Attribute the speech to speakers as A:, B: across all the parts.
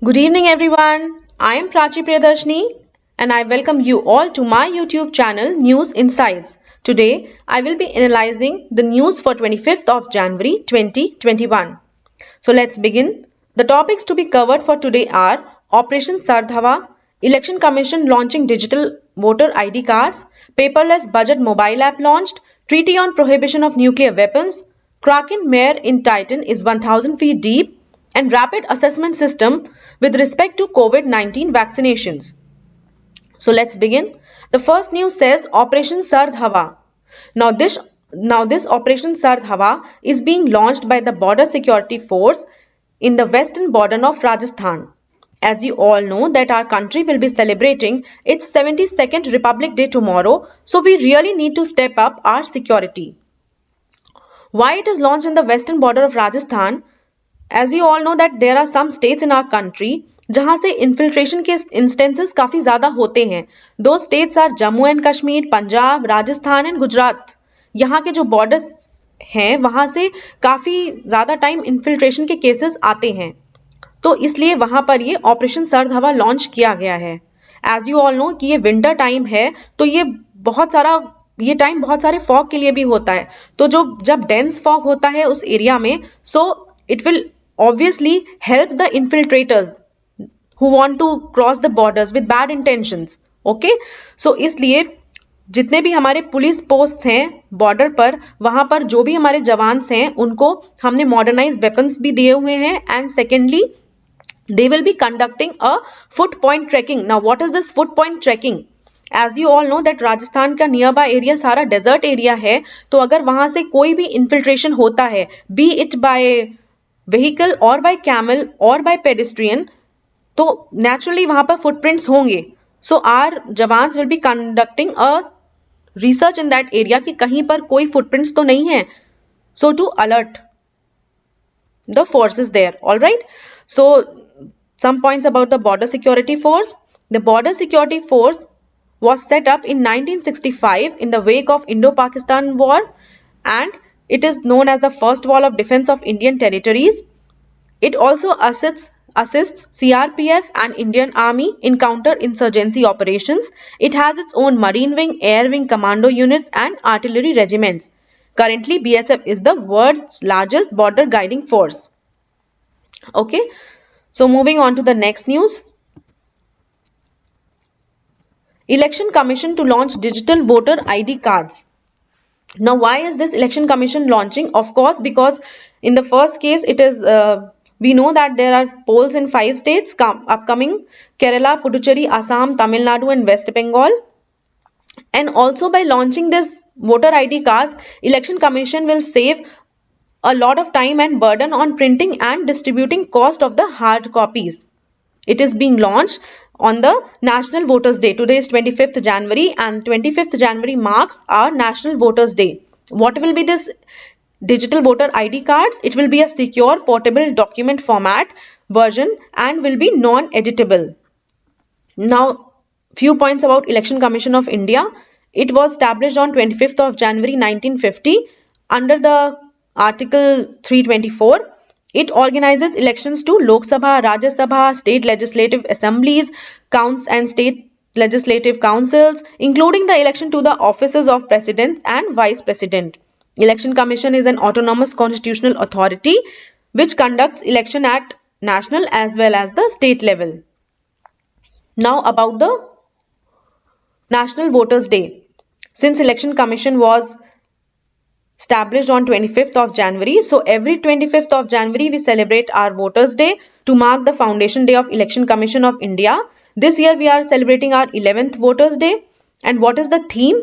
A: Good evening, everyone. I am Prachi Priyadarshini and I welcome you all to my YouTube channel News Insights. Today, I will be analyzing the news for 25th of January 2021. So let's begin. The topics to be covered for today are Operation Sardhava, Election Commission launching digital voter ID cards, paperless budget mobile app launched, Treaty on Prohibition of Nuclear Weapons, Kraken Mare in Titan is 1000 feet deep, and rapid assessment system with respect to COVID-19 vaccinations. So let's begin. The first news says Operation Sardhava. Now this now this Operation Sardhava is being launched by the Border Security Force in the western border of Rajasthan. As you all know that our country will be celebrating its 72nd Republic Day tomorrow, so we really need to step up our security. Why it is launched in the western border of Rajasthan? As you all know that there are some states in our country जहां से infiltration के instances काफी ज्यादा होते हैं. दो states are Jammu and Kashmir, Punjab, Rajasthan and Gujarat. यहाँ के जो बॉर्डर्स हैं वहां से काफी ज्यादा टाइम इन्फिल्ट्रेशन के केसेस आते हैं, तो इसलिए वहां पर ये ऑपरेशन सर्द हवा लॉन्च किया गया है. एज यू ऑल नो कि ये विंटर टाइम है, तो ये टाइम बहुत सारे फॉग के लिए भी होता है. तो जब डेंस फॉग होता है उस एरिया में, so it will obviously help the infiltrators who want to cross the borders with bad intentions. Okay, so इसलिए जितने भी हमारे पुलिस पोस्ट हैं बॉर्डर पर, वहां पर जो भी हमारे जवान्स हैं उनको हमने मॉडर्नाइज वेपन्स भी दिए हुए हैं. And secondly they will be conducting a foot point trekking. Now what is this foot point trekking? As you all know that Rajasthan का नियर बाय एरिया सारा डेजर्ट एरिया है, तो अगर वहां से कोई भी इन्फिल्ट्रेशन होता है, बी इट बाय व्हीकल और बाय कैमल और बाय पेडिस्ट्रियन, तो नेचुरली वहां पर फुटप्रिंट्स होंगे. So our jawans will be conducting a research in that area कि कहीं पर कोई फुटप्रिंट्स तो नहीं है, so to alert the forces there. Alright, so some points about the border security force. The border security force was set up in 1965 in the wake of Indo-Pakistan war, and it is known as the first wall of defense of Indian territories. It also assists CRPF and Indian Army in counter-insurgency operations. It has its own marine wing, air wing, commando units and artillery regiments. Currently, BSF is the world's largest border guiding force. Okay, so moving on to the next news. Election Commission to launch digital voter ID cards. Now, why is this Election Commission launching? Of course, because in the first case, it is we know that there are polls in 5 states upcoming: Kerala, Puducherry, Assam, Tamil Nadu, and West Bengal. And also by launching this voter ID cards, Election Commission will save a lot of time and burden on printing and distributing cost of the hard copies. It is being launched on the National Voters Day. Today is 25th January and 25th January marks our National Voters Day. What will be this digital voter ID cards? It will be a secure portable document format version and will be non-editable. Now, few points about Election Commission of India. It was established on 25th of January 1950 under the Article 324. It organizes elections to Lok Sabha, Rajya Sabha, state legislative assemblies, counts and state legislative councils, including the election to the offices of president and vice president. Election Commission is an autonomous constitutional authority which conducts election at national as well as the state level. Now about the National Voters Day. Since Election Commission was established on 25th of January, so every 25th of January we celebrate our Voters Day to mark the foundation day of Election Commission of India. This year we are celebrating our 11th Voters Day. And what is the theme?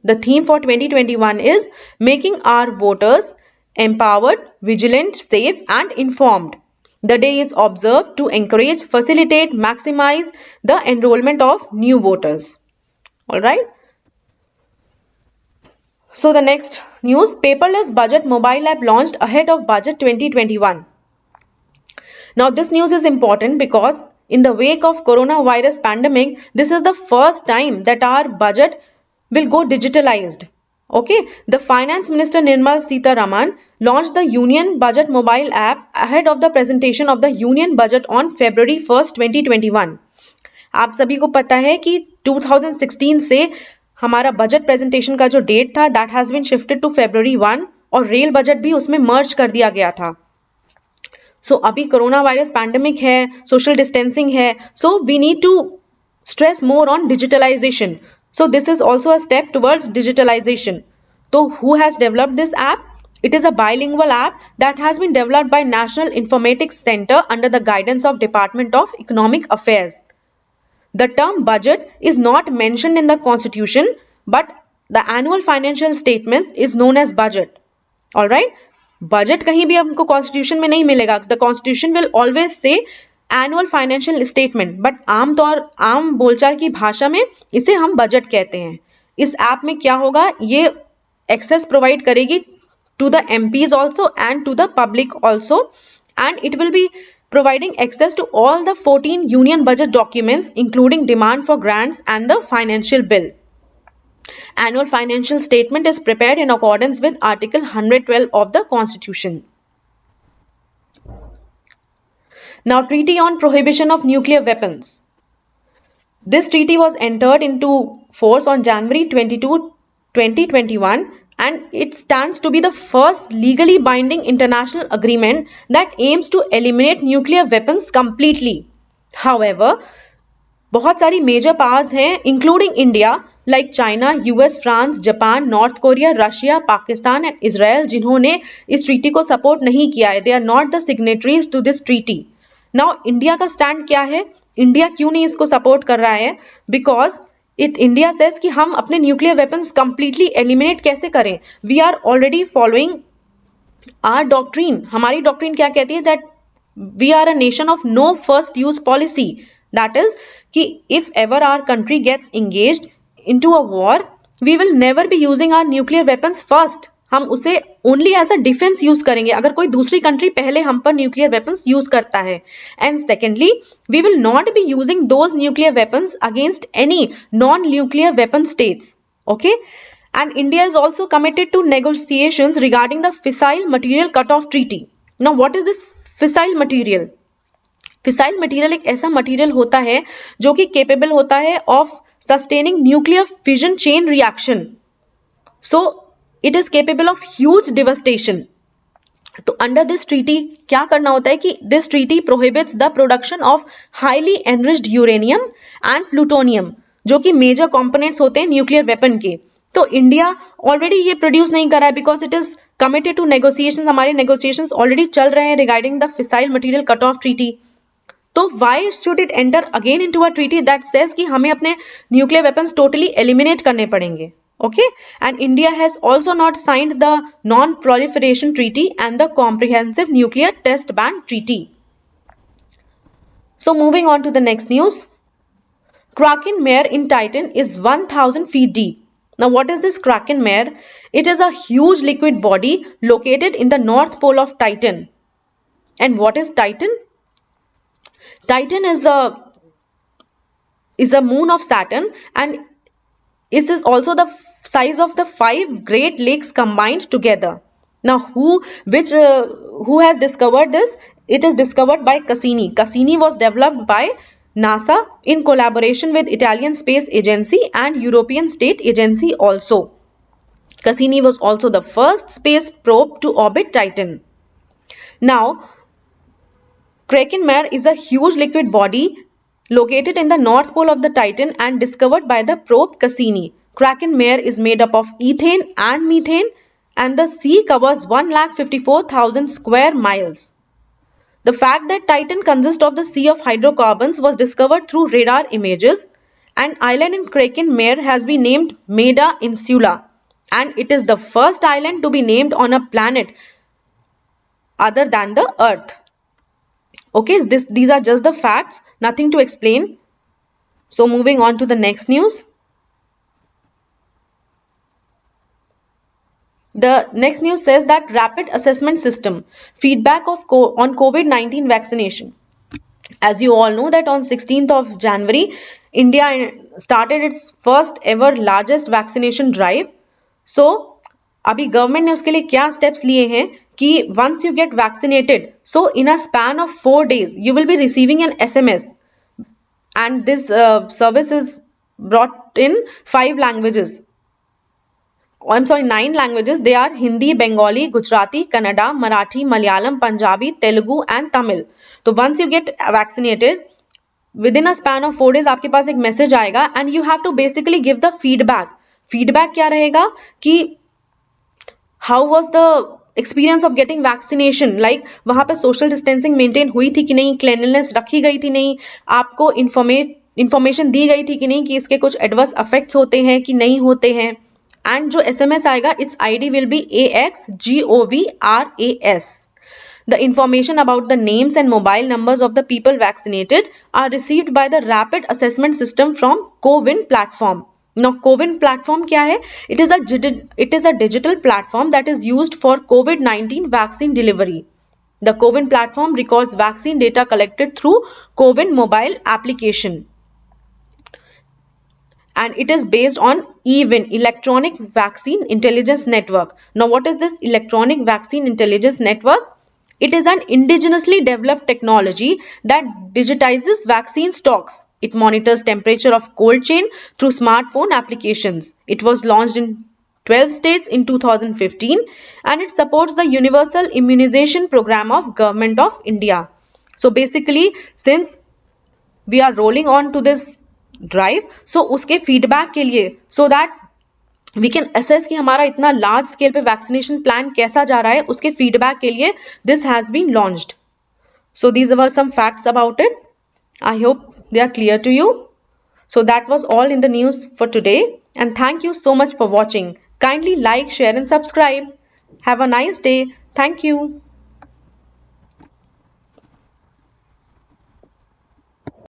A: The theme for 2021 is making our voters empowered, vigilant, safe and informed. The day is observed to encourage, facilitate, maximize the enrollment of new voters. Alright. So the next news, paperless budget mobile app launched ahead of budget 2021. Now this news is important because in the wake of coronavirus pandemic, this is the first time that our budget will go digitalized. Okay, the Finance Minister Nirmala Sitharaman launched the Union Budget mobile app ahead of the presentation of the Union Budget on February 1st, 2021. आप सभी को पता है कि 2016 से हमारा budget presentation का जो डेट था that has been shifted to February 1 और रेल बजट भी उसमें मर्ज कर दिया गया था. सो अभी कोरोना वायरस पैंडेमिक है, सोशल डिस्टेंसिंग है, so we need to stress more on digitalization. So this is also a step towards digitalization. So who has developed this app? It is a bilingual app that has been developed by National Informatics Center under the guidance of Department of Economic Affairs. The term budget is not mentioned in the constitution, but the annual financial statements is known as budget. All right? Budget कहीं भी हमको constitution में नहीं मिलेगा. The constitution will always say annual financial statement, but आम बोलचाल की भाषा में इसे हम बजट कहते हैं. इस ऐप में क्या होगा, ये एक्सेस प्रोवाइड करेगी to the MPs also and to the public also, and it will be providing access to all the 14 union budget documents including demand for grants and the financial bill. Annual financial statement is prepared in accordance with Article 112 of the Constitution. Now, Treaty on Prohibition of Nuclear Weapons. This treaty was entered into force on January 22, 2021, and it stands to be the first legally binding international agreement that aims to eliminate nuclear weapons completely. However, बहुत सारी major powers हैं including India like China, US, France, Japan, North Korea, Russia, Pakistan and Israel जिन्होंने इस treaty को support नहीं किया है. They are not the signatories to this treaty. Now India का स्टैंड क्या है, इंडिया क्यों नहीं इसको सपोर्ट कर रहा है? बिकॉज इंडिया सेज कि हम अपने न्यूक्लियर वेपन्स कंप्लीटली एलिमिनेट कैसे करें. We are already following our doctrine. हमारी डॉक्ट्रीन क्या कहती है? That we are a nation of no first use policy. That is कि if ever our country gets engaged into a war, we will never be using our nuclear weapons first. हम उसे only as a defence use करेंगे अगर कोई दूसरी country पहले हम पर न्यूक्लियर वेपन्स यूज करता है. And secondly, we will not be using those nuclear weapons against any non nuclear weapon states. Okay, and India is also committed to negotiations regarding the fissile material cut-off treaty. Now, what is this fissile material? Fissile material एक ऐसा material होता है जो कि capable होता है of sustaining nuclear fission chain reaction. So it is capable of huge devastation. तो under this treaty क्या करना होता है कि this treaty prohibits the production of highly enriched uranium and plutonium जो कि मेजर कंपोनेंट्स होते हैं न्यूक्लियर वेपन के. तो इंडिया ऑलरेडी ये प्रोड्यूस नहीं कर रहा है because it is committed to negotiations. हमारे नेगोशिएशंस ऑलरेडी चल रहे हैं regarding the fissile material cut off treaty. तो why should it enter again into a treaty that says कि हमें अपने न्यूक्लियर वेपन्स टोटली एलिमिनेट करने पड़ेंगे. Okay, and India has also not signed the Non-Proliferation Treaty and the Comprehensive Nuclear Test Ban Treaty. So moving on to the next news. Kraken Mare in Titan is 1,000 feet deep. Now what is this Kraken Mare? It is a huge liquid body located in the North Pole of Titan. And what is Titan? Titan is a moon of Saturn, and this is also the size of the 5 Great Lakes combined together. Now, who has discovered this? It is discovered by Cassini. Cassini was developed by NASA in collaboration with Italian Space Agency and European State Agency also. Cassini was also the first space probe to orbit Titan. Now, Kraken Mare is a huge liquid body located in the North Pole of the Titan and discovered by the probe Cassini. Kraken Mare is made up of ethane and methane, and the sea covers 1,54,000 square miles. The fact that Titan consists of the sea of hydrocarbons was discovered through radar images. An island in Kraken Mare has been named Meda Insula, and it is the first island to be named on a planet other than the Earth. Okay, these are just the facts, nothing to explain. So moving on to the next news. The next news says that rapid assessment system feedback on COVID-19 vaccination. As you all know that on 16th of January, India started its first ever largest vaccination drive. सो अभी government ने उसके लिए क्या steps लिए हैं कि once you get vaccinated, so in a span of 4 days you will be receiving an SMS, and this service is brought in 5 languages. I'm sorry, 9 languages. They are Hindi, Bengali, Gujarati, Kannada, Marathi, Malayalam, Punjabi, Telugu and Tamil. So once you get vaccinated, within a span of 4 days आपके पास एक message आएगा and you have to basically give the feedback. Feedback क्या रहेगा कि how was the experience of getting vaccination, like वहां पे social distancing maintain हुई थी कि नहीं, cleanliness रखी गई थी नहीं, आपको information दी गई थी कि नहीं कि इसके कुछ adverse effects होते हैं कि नहीं होते हैं. एंड जो SMS आएगा, its ID will be AXGOVRAS. The information about the names and mobile numbers of the people vaccinated are received by the rapid assessment system from CoWIN platform. Now CoWIN platform क्या है? It is a digital platform that is used for COVID-19 vaccine delivery. The CoWIN platform records vaccine data collected through CoWIN mobile application. And it is based on EVIN, Electronic Vaccine Intelligence Network. Now what is this Electronic Vaccine Intelligence Network? It is an indigenously developed technology that digitizes vaccine stocks. It monitors temperature of cold chain through smartphone applications. It was launched in 12 states in 2015 and it supports the Universal Immunization Program of Government of India. So basically, since we are rolling on to this drive, so उसके feedback के लिए, so that we can assess कि हमारा इतना large scale पे vaccination plan कैसा जा रहा है, उसके फीडबैक के लिए this has been launched. So these were some facts about it. I hope they are clear to you. So that was all in the news for today, and thank you so much for watching. Kindly like, share and subscribe. Have a nice day. Thank you.